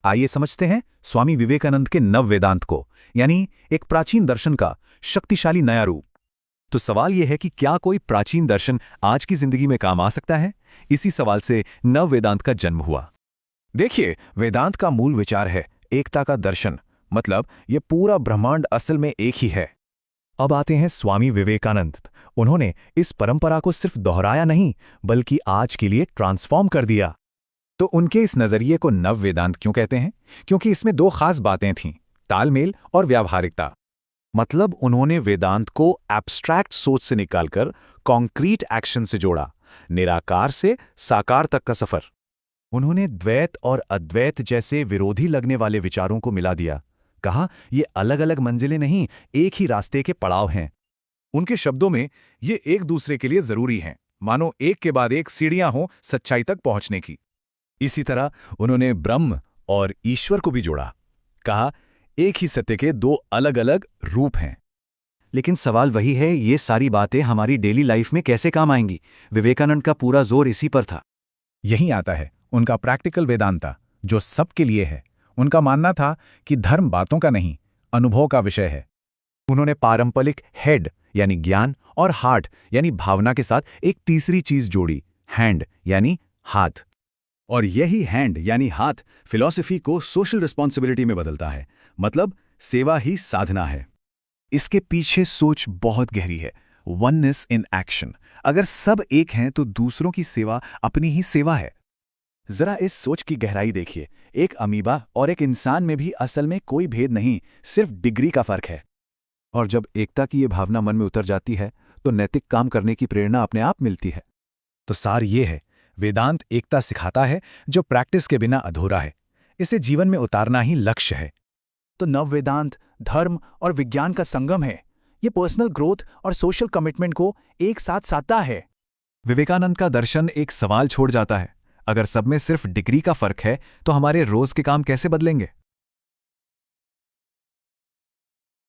आइए समझते हैं स्वामी विवेकानंद के नव वेदांत को, यानी एक प्राचीन दर्शन का शक्तिशाली नया रूप। तो सवाल यह है कि क्या कोई प्राचीन दर्शन आज की जिंदगी में काम आ सकता है? इसी सवाल से नव वेदांत का जन्म हुआ। देखिए, वेदांत का मूल विचार है एकता का दर्शन, मतलब ये पूरा ब्रह्मांड असल में एक ही है। अब आते हैं स्वामी विवेकानंद। उन्होंने इस परंपरा को सिर्फ दोहराया नहीं, बल्कि आज के लिए ट्रांसफॉर्म कर दिया। तो उनके इस नजरिए को नव वेदांत क्यों कहते हैं? क्योंकि इसमें दो खास बातें थीं, तालमेल और व्यावहारिकता। मतलब उन्होंने वेदांत को एब्स्ट्रैक्ट सोच से निकालकर कॉन्क्रीट एक्शन से जोड़ा, निराकार से साकार तक का सफर। उन्होंने द्वैत और अद्वैत जैसे विरोधी लगने वाले विचारों को मिला दिया। कहा, ये अलग अलग मंजिलें नहीं, एक ही रास्ते के पड़ाव हैं। उनके शब्दों में ये एक दूसरे के लिए जरूरी हैं, मानो एक के बाद एक सीढ़ियां हों सच्चाई तक पहुंचने की। इसी तरह उन्होंने ब्रह्म और ईश्वर को भी जोड़ा। कहा, एक ही सत्य के दो अलग अलग रूप हैं। लेकिन सवाल वही है, ये सारी बातें हमारी डेली लाइफ में कैसे काम आएंगी? विवेकानंद का पूरा जोर इसी पर था। यही आता है उनका प्रैक्टिकल वेदांता, जो सबके लिए है। उनका मानना था कि धर्म बातों का नहीं, अनुभव का विषय है। उन्होंने पारंपरिक हेड यानी ज्ञान और हार्ट यानी भावना के साथ एक तीसरी चीज जोड़ी, हैंड यानी हाथ। और यही हैंड यानी हाथ फिलॉसफी को सोशल रिस्पॉन्सिबिलिटी में बदलता है, मतलब सेवा ही साधना है। इसके पीछे सोच बहुत गहरी है, वननेस इन एक्शन। अगर सब एक हैं तो दूसरों की सेवा अपनी ही सेवा है। जरा इस सोच की गहराई देखिए। एक अमीबा और एक इंसान में भी असल में कोई भेद नहीं, सिर्फ डिग्री का फर्क है। और जब एकता की ये भावना मन में उतर जाती है तो नैतिक काम करने की प्रेरणा अपने आप मिलती है। तो सार ये है, वेदांत एकता सिखाता है जो प्रैक्टिस के बिना अधूरा है। इसे जीवन में उतारना ही लक्ष्य है। तो नव वेदांत धर्म और विज्ञान का संगम है। ये पर्सनल ग्रोथ और सोशल कमिटमेंट को एक साथ साधता है। विवेकानंद का दर्शन एक सवाल छोड़ जाता है, अगर सब में सिर्फ डिग्री का फर्क है तो हमारे रोज के काम कैसे बदलेंगे?